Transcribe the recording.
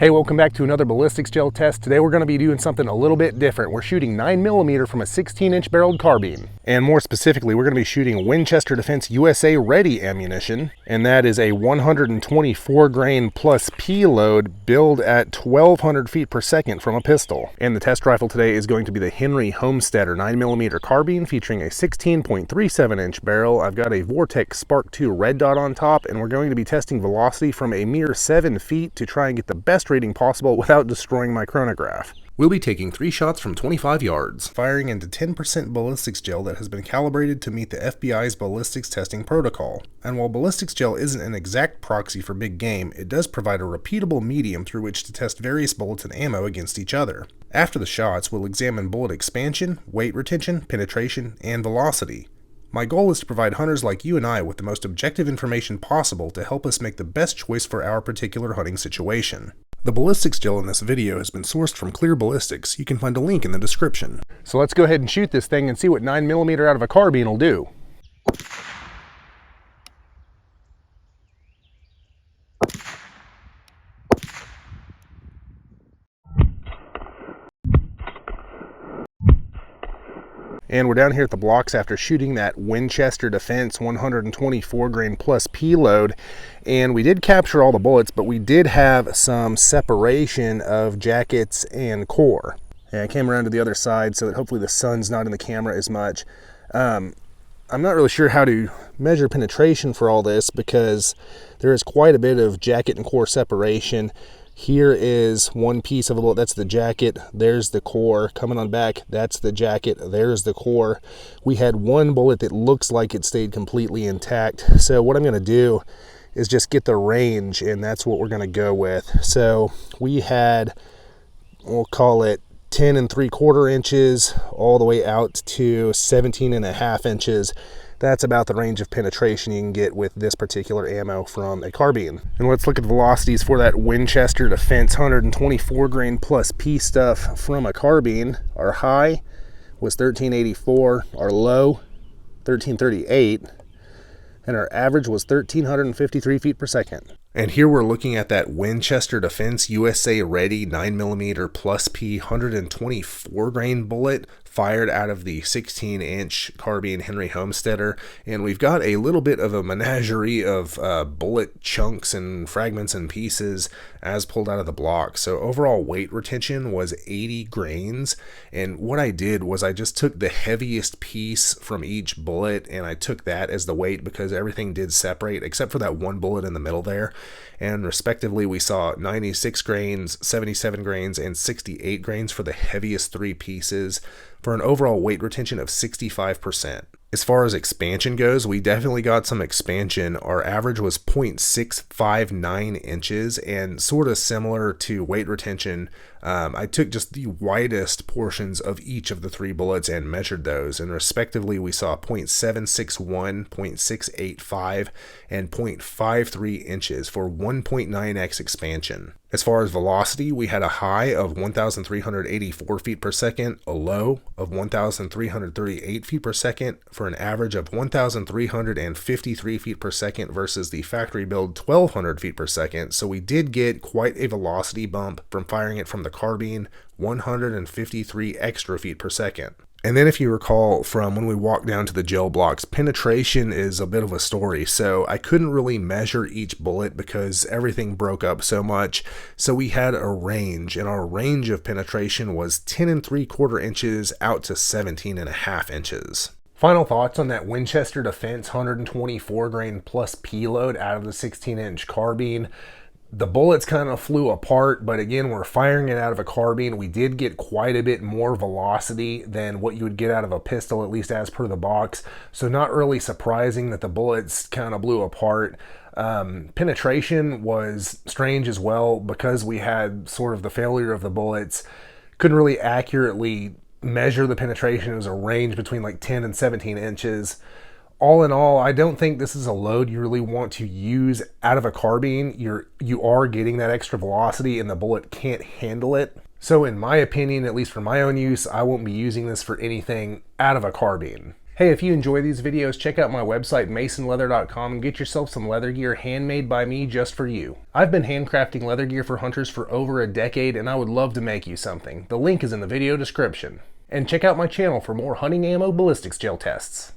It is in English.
Hey, welcome back to another ballistics gel test. Today we're going to be doing something a little bit different. We're shooting 9mm from a 16-inch barreled carbine. And more specifically, we're going to be shooting Winchester Defense USA Ready ammunition. And that is a 124 grain plus P load built at 1200 feet per second from a pistol. And the test rifle today is going to be the Henry Homesteader 9mm carbine featuring a 16.37-inch barrel. I've got a Vortex Spark 2 red dot on top, and we're going to be testing velocity from a mere 7 feet to try and get the best rating possible without destroying my chronograph. We'll be taking 3 shots from 25 yards, firing into 10% ballistics gel that has been calibrated to meet the FBI's ballistics testing protocol. And while ballistics gel isn't an exact proxy for big game, it does provide a repeatable medium through which to test various bullets and ammo against each other. After the shots, we'll examine bullet expansion, weight retention, penetration, and velocity. My goal is to provide hunters like you and I with the most objective information possible to help us make the best choice for our particular hunting situation. The ballistics gel in this video has been sourced from Clear Ballistics. You can find a link in the description. So let's go ahead and shoot this thing and see what 9mm out of a carbine will do. And we're down here at the blocks after shooting that Winchester Defense 124 grain plus P load. And we did capture all the bullets, but we did have some separation of jackets and core. And I came around to the other side so that hopefully the sun's not in the camera as much. I'm not really sure how to measure penetration for all this because there is quite a bit of jacket and core separation. Here is one piece of a bullet, that's the jacket, there's the core. Coming on back, that's the jacket, there's the core. We had one bullet that looks like it stayed completely intact. So what I'm gonna do is just get the range, and that's what we're gonna go with. So we had, we'll call it 10 3/4 inches all the way out to 17.5 inches. That's about the range of penetration you can get with this particular ammo from a carbine. And let's look at the velocities for that Winchester Defense 124 grain plus P stuff from a carbine. Our high was 1384, our low 1338, and our average was 1353 feet per second. And here we're looking at that Winchester Defense USA Ready 9mm plus P 124 grain bullet fired out of the 16-inch carbine Henry Homesteader. And we've got a little bit of a menagerie of bullet chunks and fragments and pieces as pulled out of the block. So overall weight retention was 80 grains. And what I did was I just took the heaviest piece from each bullet and I took that as the weight because everything did separate except for that one bullet in the middle there. And respectively, we saw 96 grains, 77 grains, and 68 grains for the heaviest 3 pieces for an overall weight retention of 65%. As far as expansion goes, we definitely got some expansion. Our average was 0.659 inches, and sort of similar to weight retention, I took just the widest portions of each of the 3 bullets and measured those, and respectively we saw 0.761, 0.685, and 0.53 inches for 1.9x expansion. As far as velocity, we had a high of 1,384 feet per second, a low of 1,338 feet per second, for an average of 1,353 feet per second versus the factory build 1,200 feet per second. So we did get quite a velocity bump from firing it from the carbine, 153 extra feet per second. And then if you recall from when we walked down to the gel blocks, penetration is a bit of a story. So I couldn't really measure each bullet because everything broke up so much. So we had a range, and our range of penetration was 10 3/4 inches out to 17.5 inches. Final thoughts on that Winchester Defense 124 grain plus P load out of the 16-inch carbine. The bullets kind of flew apart, but again, we're firing it out of a carbine. We did get quite a bit more velocity than what you would get out of a pistol, at least as per the box. So not really surprising that the bullets kind of blew apart. Penetration was strange as well because we had sort of the failure of the bullets. Couldn't really accurately measure the penetration. It was a range between like 10 and 17 inches. All in all, I don't think this is a load you really want to use out of a carbine. You are getting that extra velocity and the bullet can't handle it. So in my opinion, at least for my own use, I won't be using this for anything out of a carbine. Hey, if you enjoy these videos, check out my website masonleather.com and get yourself some leather gear handmade by me just for you. I've been handcrafting leather gear for hunters for over a decade, and I would love to make you something. The link is in the video description. And check out my channel for more hunting ammo ballistics gel tests.